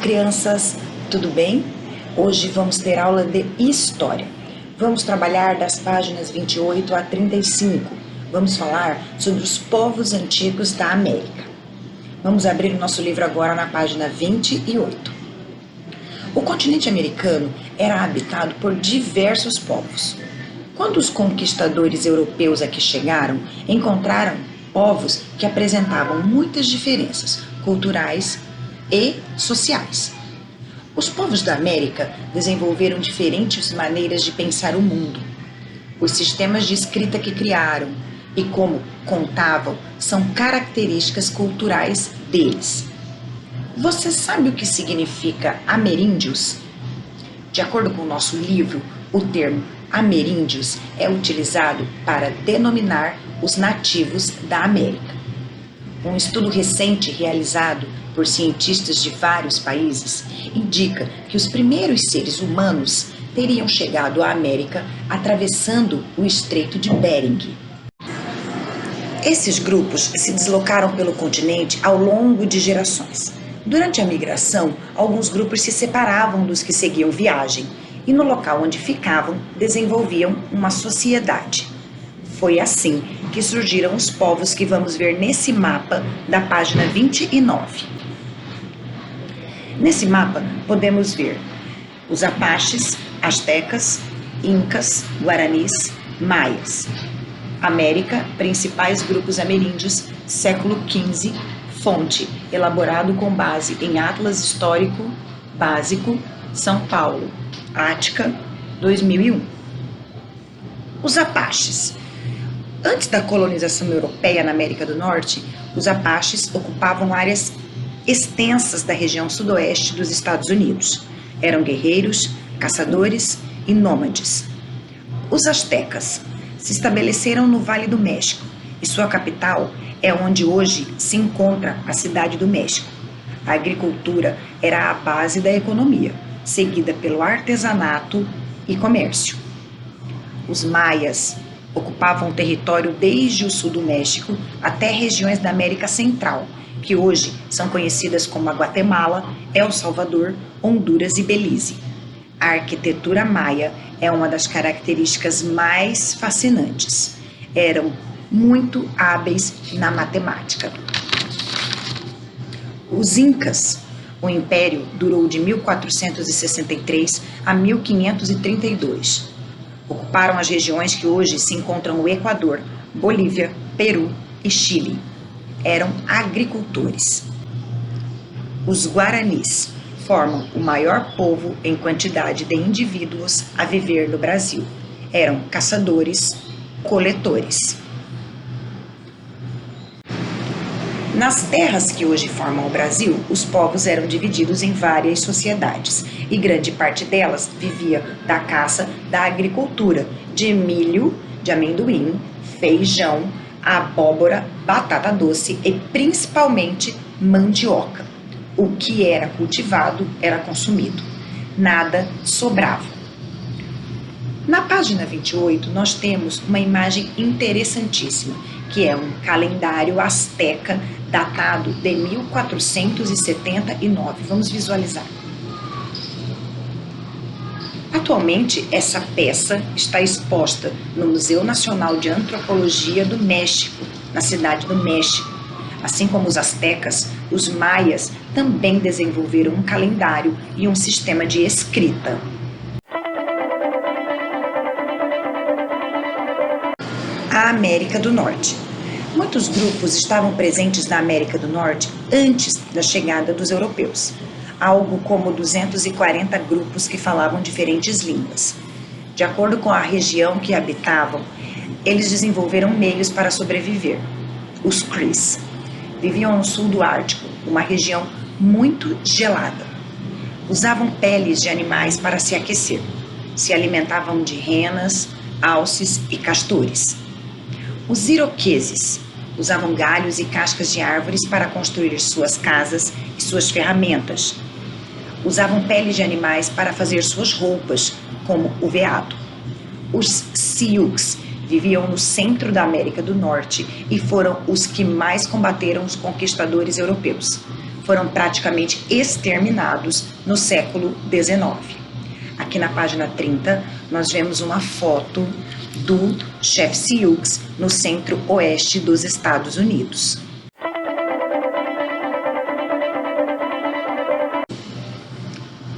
crianças, tudo bem? Hoje vamos ter aula de História. Vamos trabalhar das páginas 28 a 35. Vamos falar sobre os povos antigos da América. Vamos abrir o nosso livro agora na página 28. O continente americano era habitado por diversos povos. Quando os conquistadores europeus aqui chegaram, encontraram povos que apresentavam muitas diferenças culturais e sociais. Os povos da América desenvolveram diferentes maneiras de pensar o mundo. Os sistemas de escrita que criaram e como contavam são características culturais deles. Você sabe o que significa ameríndios? De acordo com o nosso livro, o termo ameríndios é utilizado para denominar os nativos da América. Um estudo recente realizado por cientistas de vários países indica que os primeiros seres humanos teriam chegado à América atravessando o Estreito de Bering. Esses grupos se deslocaram pelo continente ao longo de gerações. Durante a migração, alguns grupos se separavam dos que seguiam viagem e no local onde ficavam desenvolviam uma sociedade. Foi assim que surgiram os povos que vamos ver nesse mapa da página 29. Nesse mapa podemos ver os apaches, astecas, incas, guaranis, maias. América, principais grupos ameríndios, século XV, fonte, elaborado com base em Atlas Histórico Básico, São Paulo, Ática, 2001. Os apaches. Antes da colonização europeia na América do Norte, os apaches ocupavam áreas extensas da região sudoeste dos Estados Unidos. Eram guerreiros, caçadores e nômades. Os astecas se estabeleceram no Vale do México e sua capital é onde hoje se encontra a Cidade do México. A agricultura era a base da economia, seguida pelo artesanato e comércio. Os maias ocupavam o território desde o sul do México até regiões da América Central, que hoje são conhecidas como a Guatemala, El Salvador, Honduras e Belize. A arquitetura maia é uma das características mais fascinantes. Eram muito hábeis na matemática. Os incas. O império durou de 1463 a 1532. Ocuparam as regiões que hoje se encontram o Equador, Bolívia, Peru e Chile. Eram agricultores. Os guaranis formam o maior povo em quantidade de indivíduos a viver no Brasil. Eram caçadores, coletores. Nas terras que hoje formam o Brasil, os povos eram divididos em várias sociedades e grande parte delas vivia da caça, da agricultura, de milho, de amendoim, feijão, abóbora, batata doce e principalmente mandioca. O que era cultivado era consumido. Nada sobrava. Na página 28, nós temos uma imagem interessantíssima, que é um calendário asteca datado de 1479. Vamos visualizar. Atualmente, essa peça está exposta no Museu Nacional de Antropologia do México, na Cidade do México. Assim como os astecas, os maias também desenvolveram um calendário e um sistema de escrita. A América do Norte. Muitos grupos estavam presentes na América do Norte antes da chegada dos europeus. Algo como 240 grupos que falavam diferentes línguas. De acordo com a região que habitavam, eles desenvolveram meios para sobreviver. Os Crees viviam no sul do Ártico, uma região muito gelada. Usavam peles de animais para se aquecer. Se alimentavam de renas, alces e castores. Os iroqueses usavam galhos e cascas de árvores para construir suas casas e suas ferramentas. Usavam peles de animais para fazer suas roupas, como o veado. Os Sioux viviam no centro da América do Norte e foram os que mais combateram os conquistadores europeus. foram praticamente exterminados no século XIX. Aqui na página 30, nós vemos uma foto do Chef Sioux no centro-oeste dos Estados Unidos.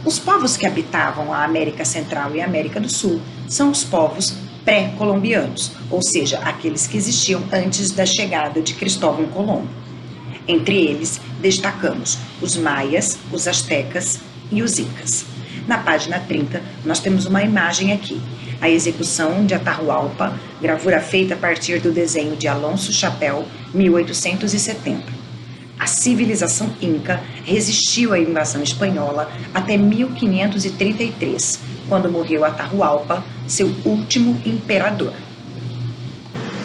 Os povos que habitavam a América Central e a América do Sul são os povos pré-colombianos, ou seja, aqueles que existiam antes da chegada de Cristóvão Colombo. Entre eles, destacamos os maias, os astecas e os incas. Na página 30, nós temos uma imagem aqui, a execução de Atahualpa, gravura feita a partir do desenho de Alonso Chapéu, 1870. A civilização inca resistiu à invasão espanhola até 1533, quando morreu Atahualpa, seu último imperador.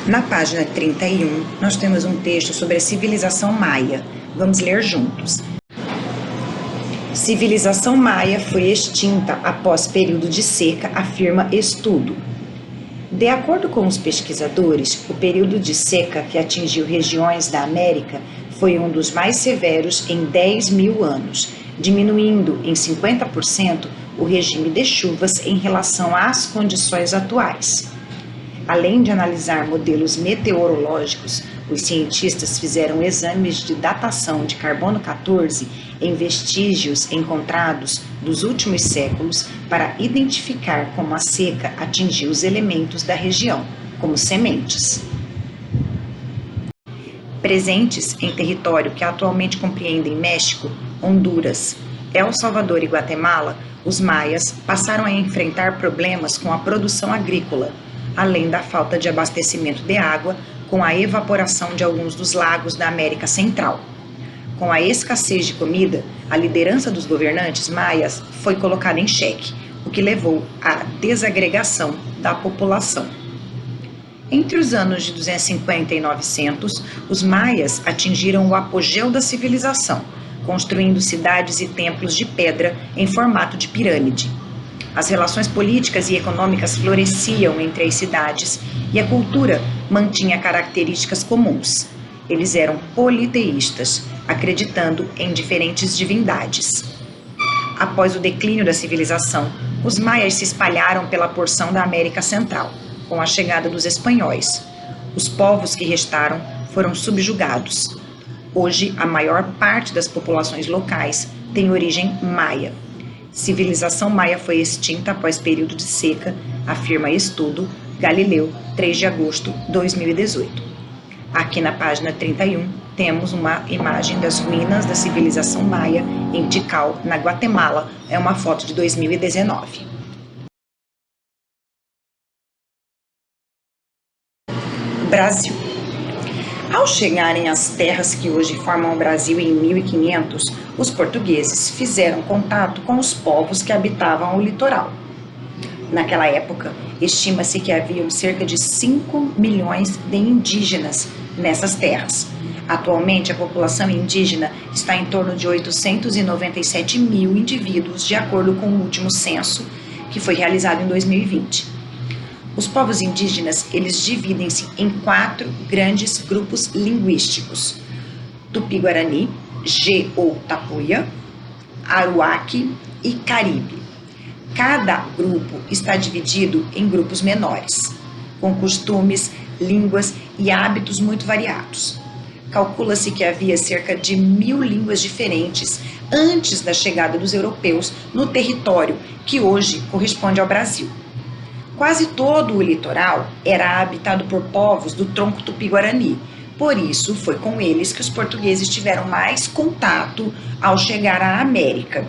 Na página 31, nós temos um texto sobre a civilização maia. Vamos ler juntos. Civilização maia foi extinta após período de seca, afirma estudo. De acordo com os pesquisadores, o período de seca que atingiu regiões da América foi um dos mais severos em 10.000 anos, diminuindo em 50% o regime de chuvas em relação às condições atuais. Além de analisar modelos meteorológicos, os cientistas fizeram exames de datação de carbono 14 em vestígios encontrados dos últimos séculos para identificar como a seca atingiu os elementos da região, como sementes. Presentes em território que atualmente compreendem México, Honduras, El Salvador e Guatemala, os maias passaram a enfrentar problemas com a produção agrícola, além da falta de abastecimento de água com a evaporação de alguns dos lagos da América Central. Com a escassez de comida, a liderança dos governantes maias foi colocada em xeque, o que levou à desagregação da população. Entre os anos de 250 e 900, os maias atingiram o apogeu da civilização, construindo cidades e templos de pedra em formato de pirâmide. As relações políticas e econômicas floresciam entre as cidades e a cultura mantinha características comuns. Eles eram politeístas, acreditando em diferentes divindades. Após o declínio da civilização, os maias se espalharam pela porção da América Central, com a chegada dos espanhóis. Os povos que restaram foram subjugados. Hoje, a maior parte das populações locais tem origem maia. Civilização maia foi extinta após período de seca, afirma estudo Galileu, 3 de agosto de 2018. Aqui na página 31, temos uma imagem das ruínas da civilização maia em Tikal, na Guatemala. É uma foto de 2019. Brasil. Ao chegarem às terras que hoje formam o Brasil em 1500, os portugueses fizeram contato com os povos que habitavam o litoral. Naquela época, estima-se que haviam cerca de 5 milhões de indígenas nessas terras. Atualmente, a população indígena está em torno de 897 mil indivíduos, de acordo com o último censo, que foi realizado em 2020. Os povos indígenas, eles dividem-se em 4 grandes grupos linguísticos: Tupi-Guarani, Ge ou Tapuia, Aruaque e Caribe. Cada grupo está dividido em grupos menores, com costumes, línguas e hábitos muito variados. Calcula-se que havia cerca de 1.000 línguas diferentes antes da chegada dos europeus no território que hoje corresponde ao Brasil. Quase todo o litoral era habitado por povos do tronco Tupi-Guarani, por isso foi com eles que os portugueses tiveram mais contato ao chegar à América.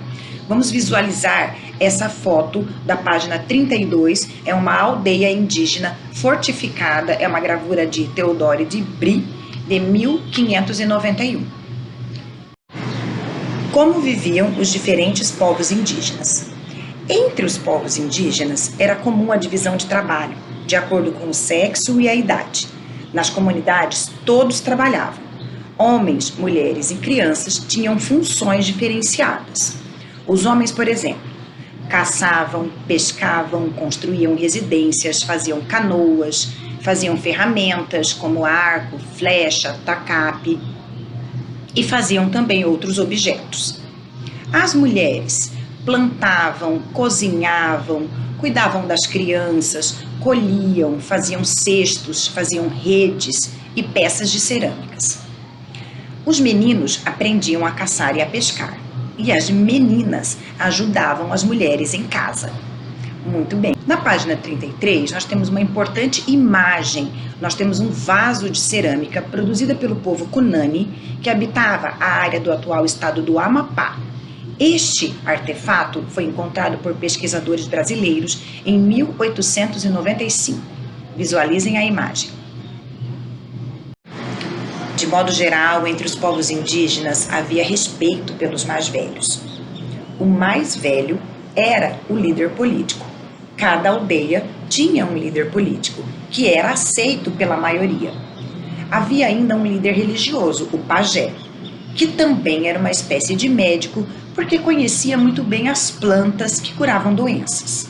Vamos visualizar essa foto da página 32, é uma aldeia indígena fortificada, é uma gravura de Theodore de Bry, de 1591. Como viviam os diferentes povos indígenas? Entre os povos indígenas, era comum a divisão de trabalho, de acordo com o sexo e a idade. Nas comunidades, todos trabalhavam. Homens, mulheres e crianças tinham funções diferenciadas. Os homens, por exemplo, caçavam, pescavam, construíam residências, faziam canoas, faziam ferramentas como arco, flecha, tacape. e faziam também outros objetos. As mulheres plantavam, cozinhavam, cuidavam das crianças, colhiam, faziam cestos, faziam redes e peças de cerâmicas. Os meninos aprendiam a caçar e a pescar, e as meninas ajudavam as mulheres em casa. Muito bem. Na página 33, nós temos uma importante imagem. Nós temos um vaso de cerâmica produzida pelo povo Cunani, que habitava a área do atual estado do Amapá. Este artefato foi encontrado por pesquisadores brasileiros em 1895. Visualizem a imagem. De modo geral, entre os povos indígenas havia respeito pelos mais velhos. O mais velho era o líder político. Cada aldeia tinha um líder político, que era aceito pela maioria. Havia ainda um líder religioso, o pajé, que também era uma espécie de médico, porque conhecia muito bem as plantas que curavam doenças.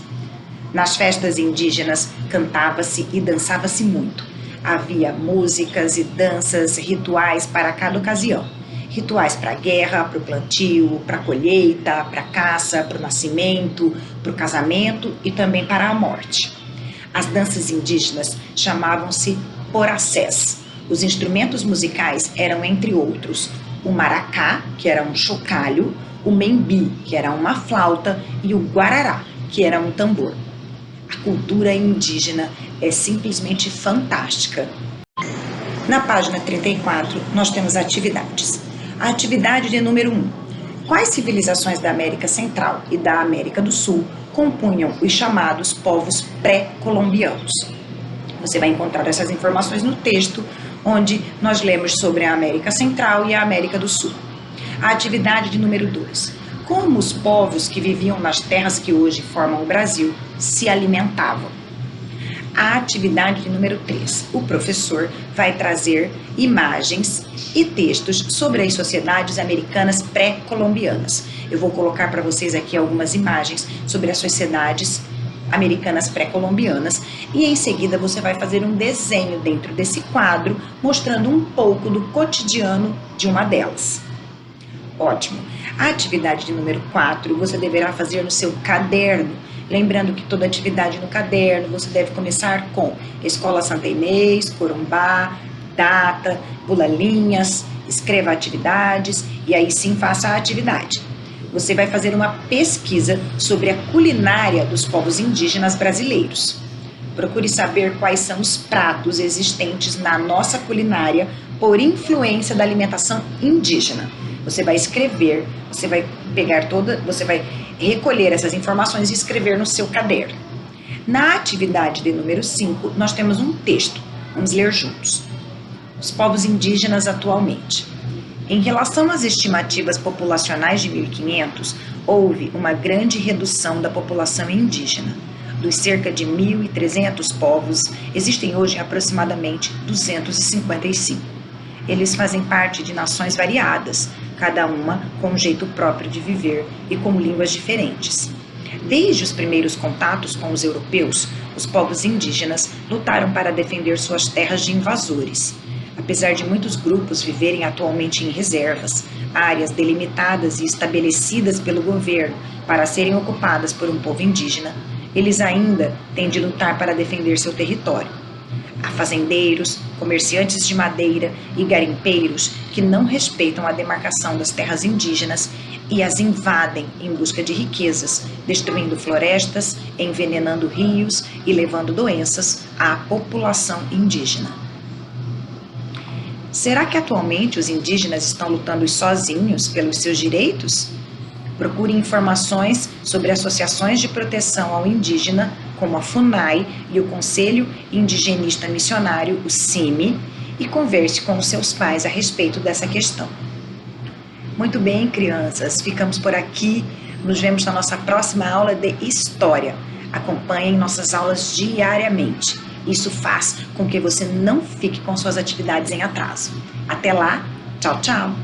Nas festas indígenas, cantava-se e dançava-se muito. Havia músicas e danças, rituais para cada ocasião. Rituais para a guerra, para o plantio, para a colheita, para a caça, para o nascimento, para o casamento e também para a morte. As danças indígenas chamavam-se poracés. Os instrumentos musicais eram, entre outros, o maracá, que era um chocalho, o membi, que era uma flauta, e o guarará, que era um tambor. A cultura indígena é simplesmente fantástica. Na página 34, nós temos atividades. A atividade de número 1. Quais civilizações da América Central e da América do Sul compunham os chamados povos pré-colombianos? Você vai encontrar essas informações no texto, onde nós lemos sobre a América Central e a América do Sul. A atividade de número 2. Como os povos que viviam nas terras que hoje formam o Brasil se alimentavam? A atividade de número 3. O professor vai trazer imagens e textos sobre as sociedades americanas pré-colombianas. Eu vou colocar para vocês aqui algumas imagens sobre as sociedades americanas pré-colombianas e em seguida você vai fazer um desenho dentro desse quadro mostrando um pouco do cotidiano de uma delas. Ótimo! A atividade de número 4 você deverá fazer no seu caderno. Lembrando que toda atividade no caderno você deve começar com Escola Santa Inês, Corumbá, data, pula linhas, escreva atividades e aí sim faça a atividade. Você vai fazer uma pesquisa sobre a culinária dos povos indígenas brasileiros. Procure saber quais são os pratos existentes na nossa culinária por influência da alimentação indígena. Você vai escrever, você vai recolher essas informações e escrever no seu caderno. Na atividade de número 5, nós temos um texto. Vamos ler juntos. Os povos indígenas atualmente. Em relação às estimativas populacionais de 1500, houve uma grande redução da população indígena. Dos cerca de 1.300 povos, existem hoje aproximadamente 255. Eles fazem parte de nações variadas, cada uma com um jeito próprio de viver e com línguas diferentes. Desde os primeiros contatos com os europeus, os povos indígenas lutaram para defender suas terras de invasores. Apesar de muitos grupos viverem atualmente em reservas, áreas delimitadas e estabelecidas pelo governo para serem ocupadas por um povo indígena, eles ainda têm de lutar para defender seu território. Há fazendeiros, comerciantes de madeira e garimpeiros que não respeitam a demarcação das terras indígenas e as invadem em busca de riquezas, destruindo florestas, envenenando rios e levando doenças à população indígena. Será que atualmente os indígenas estão lutando sozinhos pelos seus direitos? Procure informações sobre associações de proteção ao indígena, como a FUNAI e o Conselho Indigenista Missionário, o CIMI, e converse com os seus pais a respeito dessa questão. Muito bem, crianças, ficamos por aqui. Nos vemos na nossa próxima aula de História. Acompanhem nossas aulas diariamente. Isso faz com que você não fique com suas atividades em atraso. Até lá, tchau, tchau!